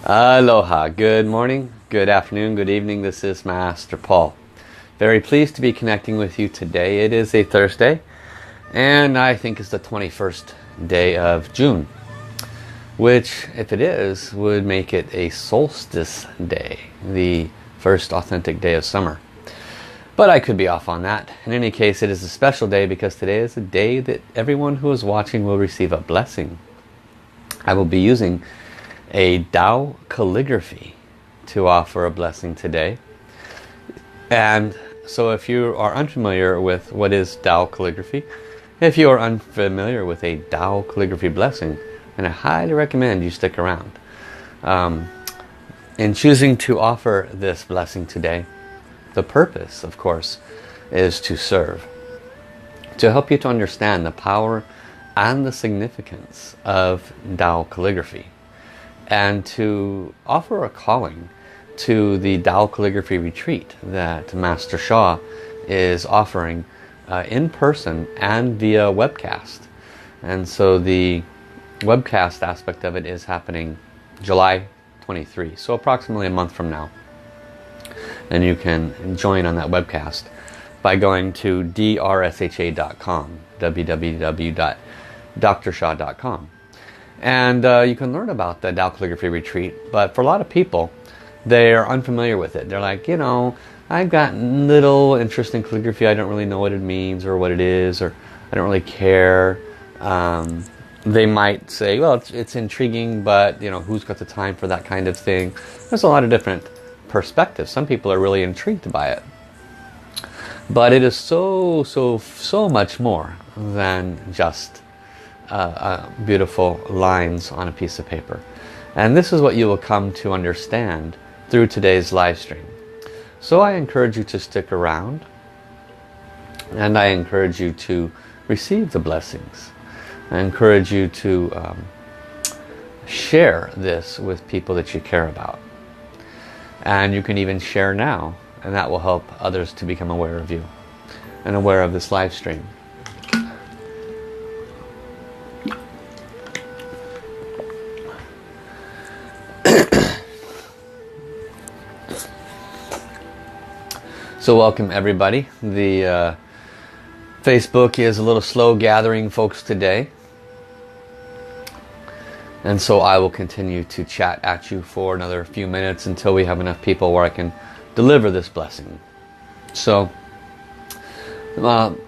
Aloha, good morning, good afternoon, good evening. This is Master Paul. Very pleased to be connecting with you today. It is a Thursday, and I think it's the 21st day of June, which, if it is, would make it a solstice day, the first authentic day of summer. But I could be off on that. In any case, it is a special day because today is a day that everyone who is watching will receive a blessing. I will be using a Tao calligraphy to offer a blessing today. And so if you are unfamiliar with what is Tao calligraphy, if you are unfamiliar with a Tao calligraphy blessing, then I highly recommend you stick around. In choosing to offer this blessing today, the purpose, of course, is to serve, to help you to understand the power and the significance of Tao calligraphy, and to offer a calling to the Tao calligraphy retreat that Master Sha is offering in person and via webcast. And so the webcast aspect of it is happening July 23, so approximately a month from now. And you can join on that webcast by going to drsha.com, www.drsha.com. And you can learn about the Tao calligraphy retreat. But for a lot of people, they are unfamiliar with it. They're like, I've got little interest in calligraphy. I don't really know what it means or what it is, or I don't really care. They might say, well, it's intriguing, but who's got the time for that kind of thing? There's a lot of different perspectives. Some people are really intrigued by it. But it is so much more than just beautiful lines on a piece of paper. And this is what you will come to understand through today's live stream. So I encourage you to stick around, and I encourage you to receive the blessings. I encourage you to share this with people that you care about. And you can even share now, and that will help others to become aware of you and aware of this live stream. So welcome everybody. The Facebook is a little slow gathering folks today. And so I will continue to chat at you for another few minutes until we have enough people where I can deliver this blessing. So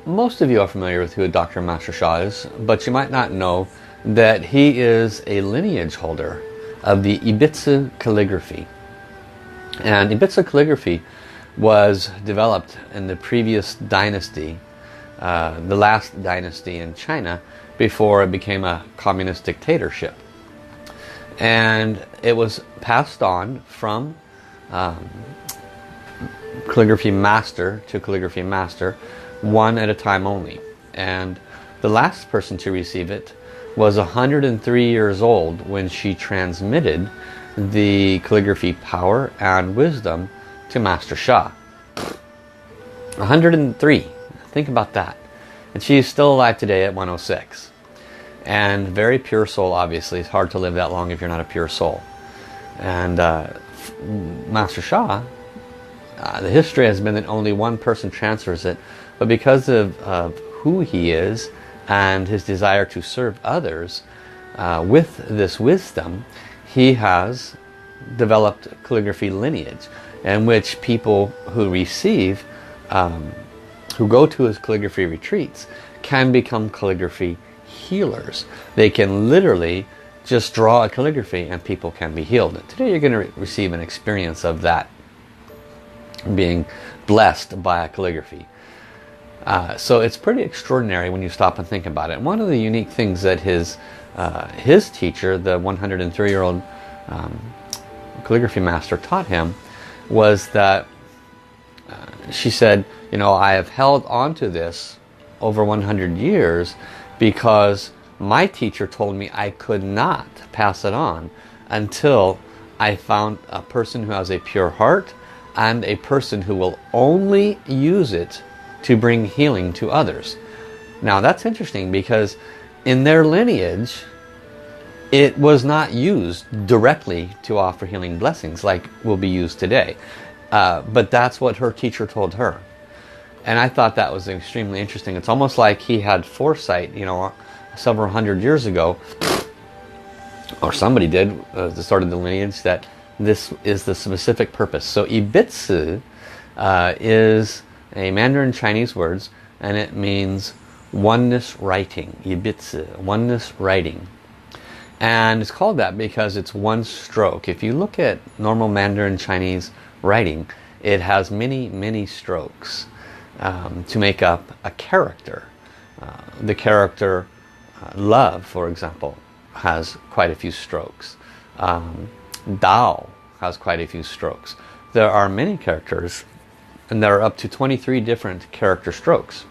most of you are familiar with who Dr. Master Sha is, but you might not know that he is a lineage holder of the Ibitsu calligraphy. And Ibitsu calligraphy was developed in the previous dynasty, the last dynasty in China, before it became a communist dictatorship. And it was passed on from calligraphy master to calligraphy master, one at a time only. And the last person to receive it was 103 years old when she transmitted the calligraphy power and wisdom to Master Sha. 103. Think about that. And she is still alive today at 106. And very pure soul, obviously. It's hard to live that long if you're not a pure soul. And Master Sha, the history has been that only one person transfers it. But because of who he is and his desire to serve others with this wisdom, he has developed calligraphy lineage, in which people who receive, who go to his calligraphy retreats, can become calligraphy healers. They can literally just draw a calligraphy and people can be healed. And today you're going to receive an experience of that, being blessed by a calligraphy. So it's pretty extraordinary when you stop and think about it. One of the unique things that his teacher, the 103-year-old calligraphy master, taught him was that she said, I have held on to this over 100 years because my teacher told me I could not pass it on until I found a person who has a pure heart and a person who will only use it to bring healing to others. Now that's interesting because in their lineage, it was not used directly to offer healing blessings like will be used today. But that's what her teacher told her. And I thought that was extremely interesting. It's almost like he had foresight, you know, several hundred years ago, or somebody did, that started the lineage, that this is the specific purpose. So Ibitsu is a Mandarin Chinese words, and it means oneness writing. Ibitsu, oneness writing. And it's called that because it's one stroke. If you look at normal Mandarin Chinese writing, it has many, many strokes to make up a character. The character love, for example, has quite a few strokes. Dao has quite a few strokes. There are many characters, and there are up to 23 different character strokes.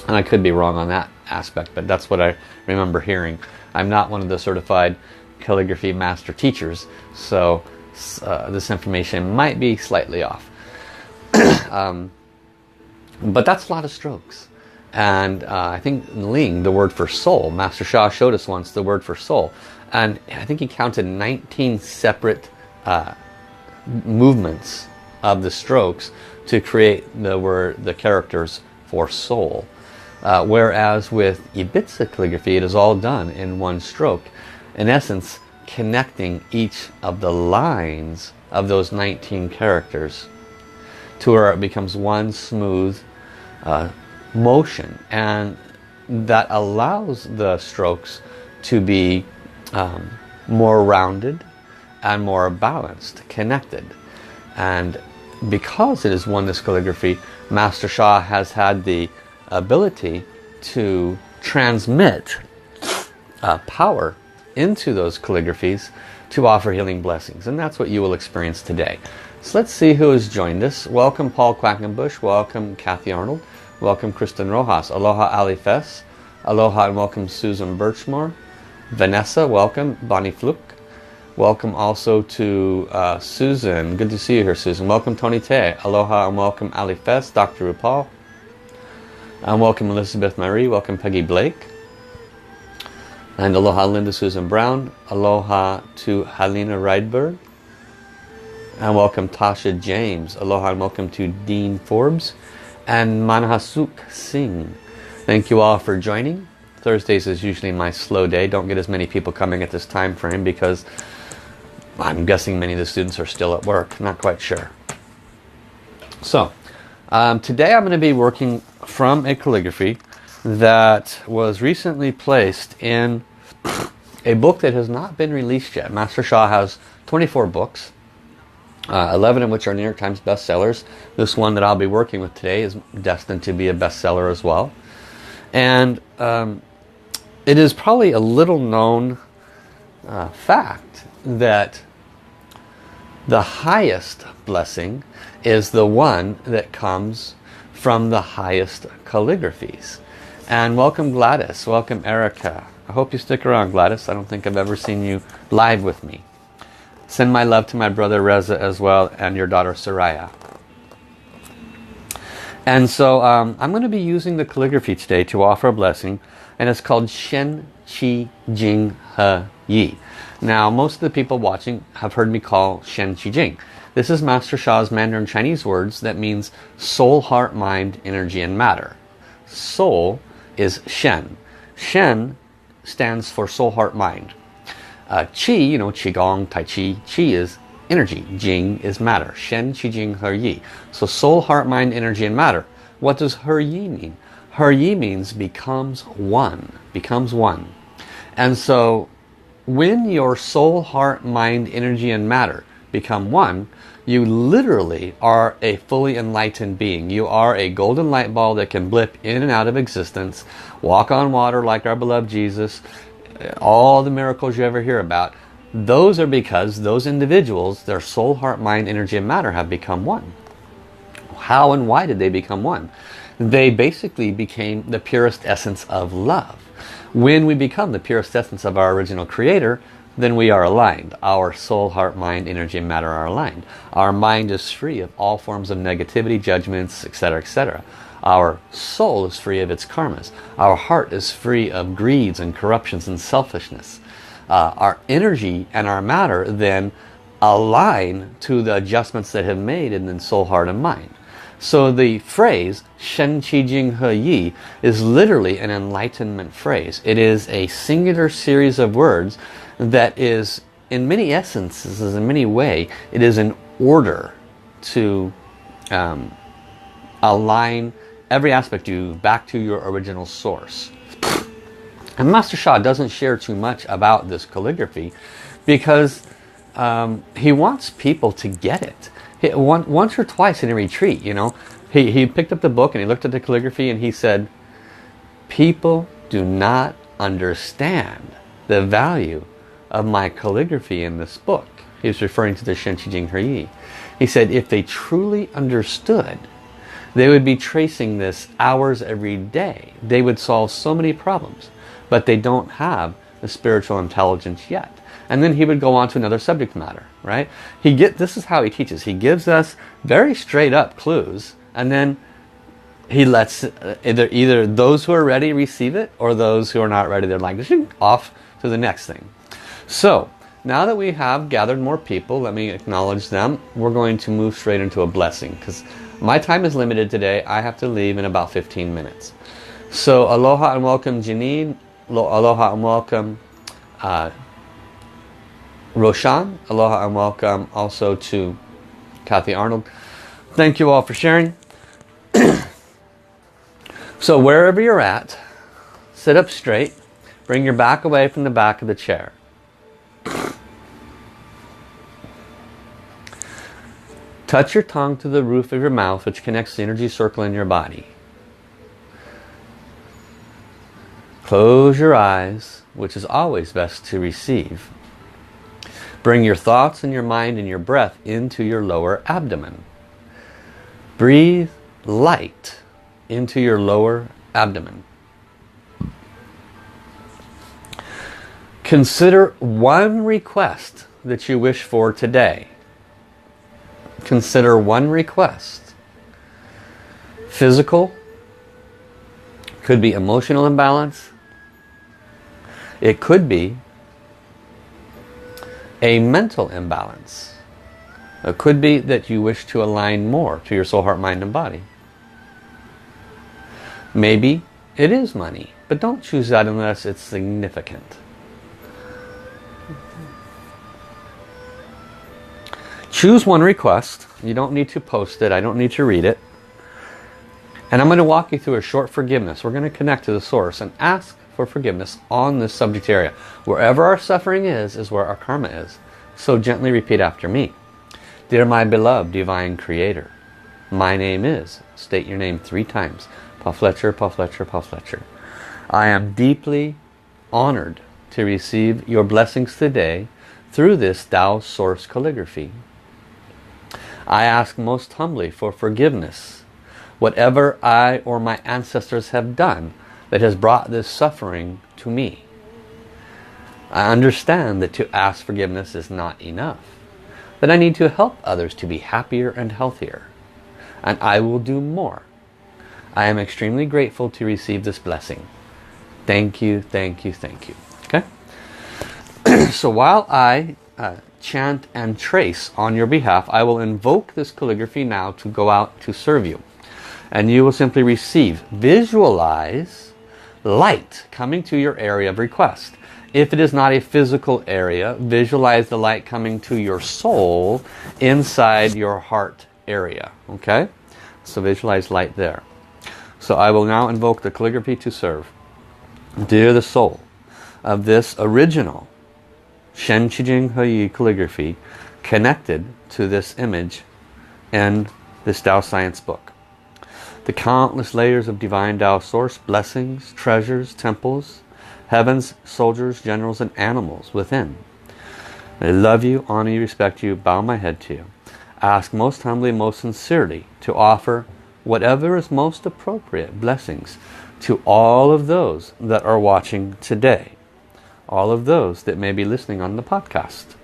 And I could be wrong on that aspect, but that's what I remember hearing. I'm not one of the certified calligraphy master teachers, so this information might be slightly off. But that's a lot of strokes. And I think Ling, the word for soul, Master Sha showed us once the word for soul. And I think he counted 19 separate movements of the strokes to create the characters for soul. Whereas with Ibitsa calligraphy, it is all done in one stroke. In essence, connecting each of the lines of those 19 characters to where it becomes one smooth motion. And that allows the strokes to be more rounded and more balanced, connected. And because it is oneness calligraphy, Master Sha has had the ability to transmit power into those calligraphies to offer healing blessings. And that's what you will experience today. So let's see who has joined us. Welcome Paul Quackenbush. Welcome Kathy Arnold. Welcome Kristen Rojas. Aloha Ali Fess. Aloha and welcome Susan Birchmore. Vanessa, welcome. Bonnie Fluke. Welcome also to Susan. Good to see you here, Susan. Welcome Tony Te. Aloha and welcome Ali Fess. Dr. Rupal. And welcome Elizabeth Marie. Welcome Peggy Blake. And aloha Linda Susan Brown. Aloha to Helena Rydberg. And welcome Tasha James. Aloha and welcome to Dean Forbes. And Manhasuk Singh. Thank you all for joining. Thursdays is usually my slow day. Don't get as many people coming at this time frame because I'm guessing many of the students are still at work. Not quite sure. So, today I'm going to be working from a calligraphy that was recently placed in a book that has not been released yet. Master Sha has 24 books, 11 of which are New York Times bestsellers. This one that I'll be working with today is destined to be a bestseller as well. And it is probably a little known fact that the highest blessing is the one that comes from the highest calligraphies. And welcome Gladys, welcome Erica. I hope you stick around, Gladys. I don't think I've ever seen you live with me. Send my love to my brother Reza as well and your daughter Soraya. And so I'm going to be using the calligraphy today to offer a blessing, and it's called Shen Qi Jing He Yi. Now most of the people watching have heard me call Shen Qi Jing. This is Master Sha's Mandarin Chinese words that means soul, heart, mind, energy, and matter. Soul is Shen. Shen stands for soul, heart, mind. Qi, you know, Qigong, Tai Chi. Qi is energy. Jing is matter. Shen, Qi, Jing, He, Yi. So soul, heart, mind, energy, and matter. What does He, Yi mean? He, Yi means becomes one. Becomes one. And so when your soul, heart, mind, energy, and matter become one, you literally are a fully enlightened being. You are a golden light ball that can blip in and out of existence, walk on water like our beloved Jesus, all the miracles you ever hear about. Those are because those individuals, their soul, heart, mind, energy, and matter have become one. How and why did they become one? They basically became the purest essence of love. When we become the purest essence of our original creator, then we are aligned. Our soul, heart, mind, energy, and matter are aligned. Our mind is free of all forms of negativity, judgments, etc., etc. Our soul is free of its karmas. Our heart is free of greeds and corruptions and selfishness. our energy and our matter then align to the adjustments that have made in soul, heart, and mind. So the phrase Shen Qi Jing He Yi is literally an enlightenment phrase. It is a singular series of words that is, in many essences, in many ways, it is an order to align every aspect of you back to your original source. And Master Sha doesn't share too much about this calligraphy because he wants people to get it. Once or twice in a retreat, you know, he picked up the book and he looked at the calligraphy and he said, people do not understand the value of my calligraphy in this book. He was referring to the Shen Qi Jing He Yi. He said if they truly understood, they would be tracing this hours every day. They would solve so many problems, but they don't have the spiritual intelligence yet. And then he would go on to another subject matter, right? This is how he teaches. He gives us very straight up clues, and then he lets either those who are ready receive it, or those who are not ready, they're like off to the next thing. So now that we have gathered more people, let me acknowledge them. We're going to move straight into a blessing because my time is limited today. I have to leave in about 15 minutes. So aloha and welcome Janine. Aloha and welcome Roshan. Aloha and welcome also to Kathy Arnold. Thank you all for sharing. So wherever you're at, sit up straight. Bring your back away from the back of the chair. Touch your tongue to the roof of your mouth, which connects the energy circle in your body. Close your eyes, which is always best to receive. Bring your thoughts and your mind and your breath into your lower abdomen. Breathe light into your lower abdomen. Consider one request that you wish for today. Consider one request. Physical, could be emotional imbalance. It could be a mental imbalance. It could be that you wish to align more to your soul, heart, mind, and body. Maybe it is money, but don't choose that unless it's significant. Choose one request. You don't need to post it. I don't need to read it. And I'm going to walk you through a short forgiveness. We're going to connect to the source and ask for forgiveness on this subject area. Wherever our suffering is where our karma is. So gently repeat after me. Dear my beloved divine creator, my name is, state your name 3 times. Pa Fletcher, Pa Fletcher, Pa Fletcher. I am deeply honored to receive your blessings today through this Tao Source calligraphy. I ask most humbly for forgiveness, whatever I or my ancestors have done that has brought this suffering to me. I understand that to ask forgiveness is not enough, that I need to help others to be happier and healthier, and I will do more. I am extremely grateful to receive this blessing. Thank you, thank you, thank you. Okay? So while I chant and trace on your behalf, I will invoke this calligraphy now to go out to serve you. And you will simply receive, visualize light coming to your area of request. If it is not a physical area, visualize the light coming to your soul inside your heart area. Okay? So visualize light there. So I will now invoke the calligraphy to serve. Dear the soul of this original Shen Qi Jing He Yi calligraphy connected to this image in this Tao Science book. The countless layers of divine Tao Source, blessings, treasures, temples, heavens, soldiers, generals, and animals within. I love you, honor you, respect you, bow my head to you. Ask most humbly, most sincerely to offer whatever is most appropriate blessings to all of those that are watching today. All of those that may be listening on the podcast.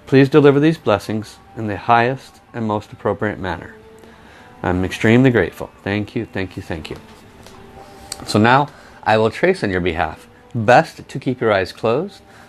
Please deliver these blessings in the highest and most appropriate manner. I'm extremely grateful. Thank you, thank you, thank you. So now I will trace on your behalf. Best to keep your eyes closed.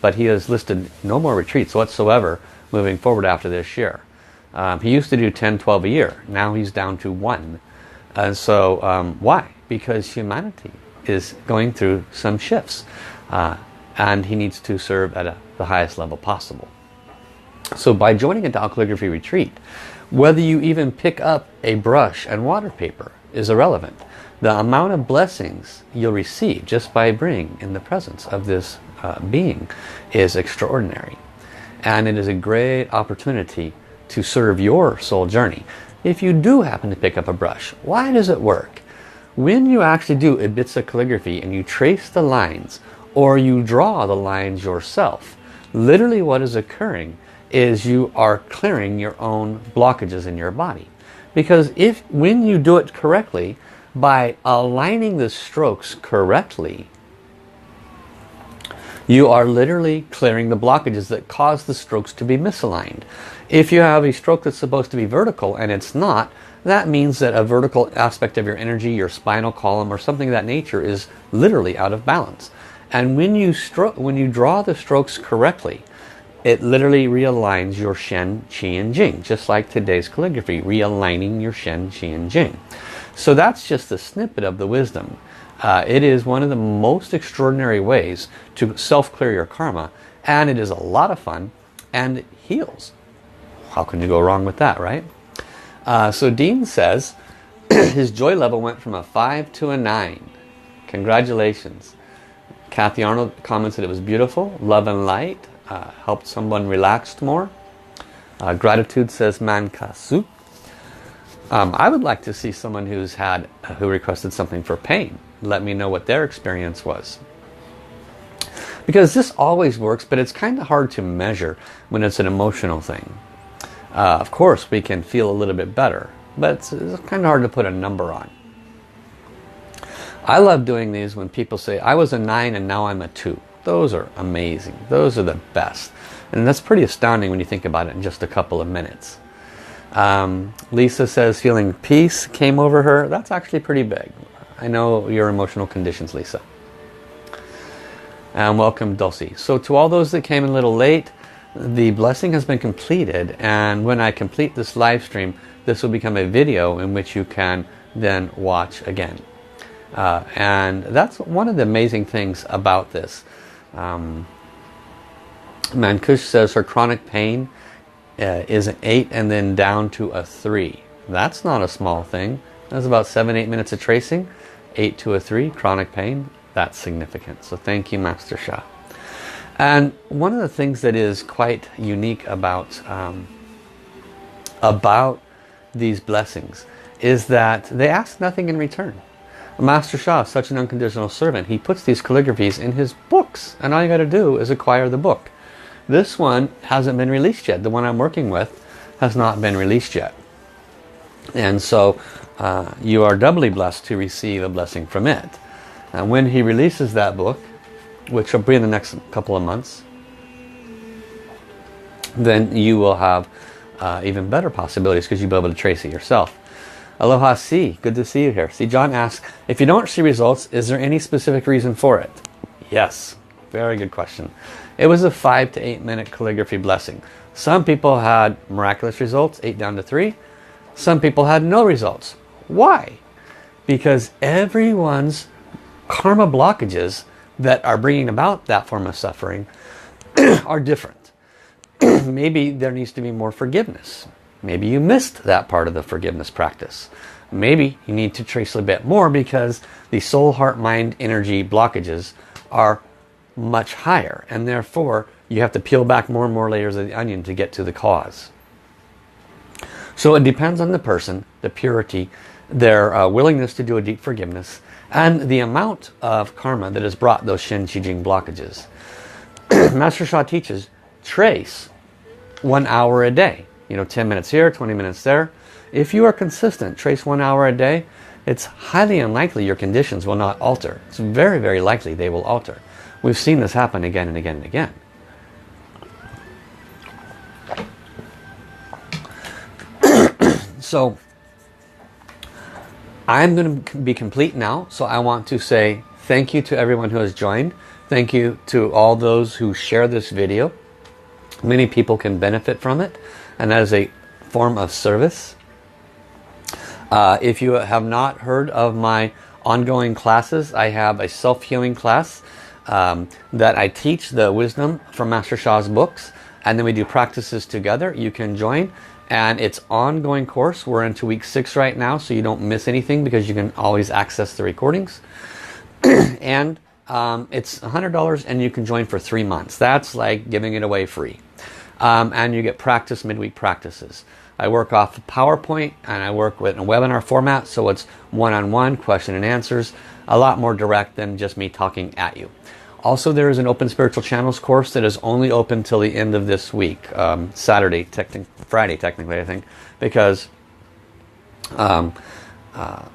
but he has listed no more retreats whatsoever moving forward after this year. He used to do 10, 12 a year. Now he's down to 1. And so why? Because humanity is going through some shifts. And he needs to serve at the highest level possible. So by joining a Tao calligraphy retreat, whether you even pick up a brush and water paper is irrelevant. The amount of blessings you'll receive just by being in the presence of this being is extraordinary. And it is a great opportunity to serve your soul journey. If you do happen to pick up a brush, why does it work? When you actually do a bits of calligraphy and you trace the lines or you draw the lines yourself, literally what is occurring is you are clearing your own blockages in your body. Because when you do it correctly, by aligning the strokes correctly, you are literally clearing the blockages that cause the strokes to be misaligned. If you have a stroke that's supposed to be vertical and it's not, that means that a vertical aspect of your energy, your spinal column or something of that nature is literally out of balance. And when you draw the strokes correctly, it literally realigns your Shen, Qi and Jing, just like today's calligraphy, realigning your Shen, Qi and Jing. So that's just a snippet of the wisdom. It is one of the most extraordinary ways to self-clear your karma, and it is a lot of fun, and it heals. How can you go wrong with that, right? So Dean says his joy level went from a 5 to a 9. Congratulations. Kathy Arnold commented it was beautiful. Love and light. Helped someone relaxed more. Gratitude says man kasu. I would like to see someone who requested something for pain. Let me know what their experience was. Because this always works, but it's kind of hard to measure when it's an emotional thing. Of course, we can feel a little bit better, but it's kind of hard to put a number on. I love doing these when people say, I was a 9 and now I'm a 2. Those are amazing. Those are the best. And that's pretty astounding when you think about it in just a couple of minutes. Lisa says feeling peace came over her. That's actually pretty big. I know your emotional conditions, Lisa. And welcome, Dulcie. So to all those that came in a little late, the blessing has been completed. And when I complete this live stream, this will become a video in which you can then watch again. And that's one of the amazing things about this. Mankush says her chronic pain is an 8 and then down to a 3. That's not a small thing. That's about 7-8 minutes of tracing. 8 to a 3, chronic pain. That's significant. So thank you, Master Shah. And one of the things that is quite unique about these blessings is that they ask nothing in return. Master Shah is such an unconditional servant. He puts these calligraphies in his books, and all you got to do is acquire the book. This one hasn't been released yet. The one I'm working with has not been released yet. And so you are doubly blessed to receive a blessing from it. And when he releases that book, which will be in the next couple of months, then you will have even better possibilities because you'll be able to trace it yourself. Aloha C, good to see you here. See, John asks, if you don't see results, is there any specific reason for it? Yes, very good question. It was a 5 to 8 minute calligraphy blessing. Some people had miraculous results, 8 down to 3. Some people had no results. Why? Because everyone's karma blockages that are bringing about that form of suffering are different. Maybe there needs to be more forgiveness. Maybe you missed that part of the forgiveness practice. Maybe you need to trace a bit more because the soul, heart, mind, energy blockages are much higher, and therefore you have to peel back more and more layers of the onion to get to the cause. So it depends on the person, the purity, their willingness to do a deep forgiveness, and the amount of karma that has brought those Shen, Qi, Jing blockages. Master Sha teaches, trace 1 hour a day. 10 minutes here, 20 minutes there. If you are consistent, trace 1 hour a day, it's highly unlikely your conditions will not alter. It's very, very likely they will alter. We've seen this happen again and again and again. So I'm going to be complete now, so I want to say Thank you to everyone who has joined. Thank you to all those who share this video. Many people can benefit from it, and that is a form of service. If you have not heard of my ongoing classes, I have a self-healing class that I teach the wisdom from Master Sha's books, and then we do practices together. You can join, and it's ongoing course. We're into week 6 right now, so you don't miss anything because you can always access the recordings. And it's $100 and you can join for 3 months. That's like giving it away free. And you get practice, midweek practices. I work off of PowerPoint and I work with a webinar format, so it's one-on-one, question and answers, a lot more direct than just me talking at you. Also, there is an Open Spiritual Channels course that is only open till the end of this week, Friday technically, I think, because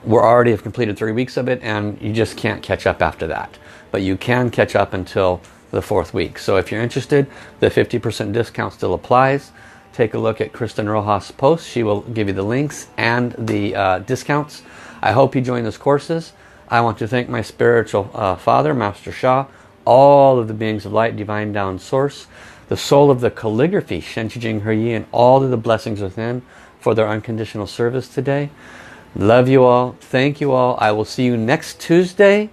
we're already have completed 3 weeks of it, and you just can't catch up after that. But you can catch up until the 4th week. So if you're interested, the 50% discount still applies. Take a look at Kristen Rojas' post. She will give you the links and the discounts. I hope you join those courses. I want to thank my spiritual father, Master Sha, all of the beings of light, divine down source, the soul of the calligraphy, Shen Qi Jing He Yi, and all of the blessings within for their unconditional service today. Love you all. Thank you all. I will see you next Tuesday,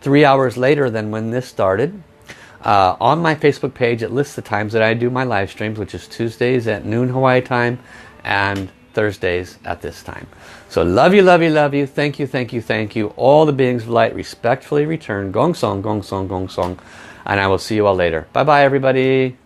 3 hours later than when this started. On my Facebook page, it lists the times that I do my live streams, which is Tuesdays at noon Hawaii time and Thursdays at this time. So love you, love you, love you. Thank you, thank you, thank you. All the beings of light respectfully return. Gong song, gong song, gong song. And I will see you all later. Bye-bye, everybody.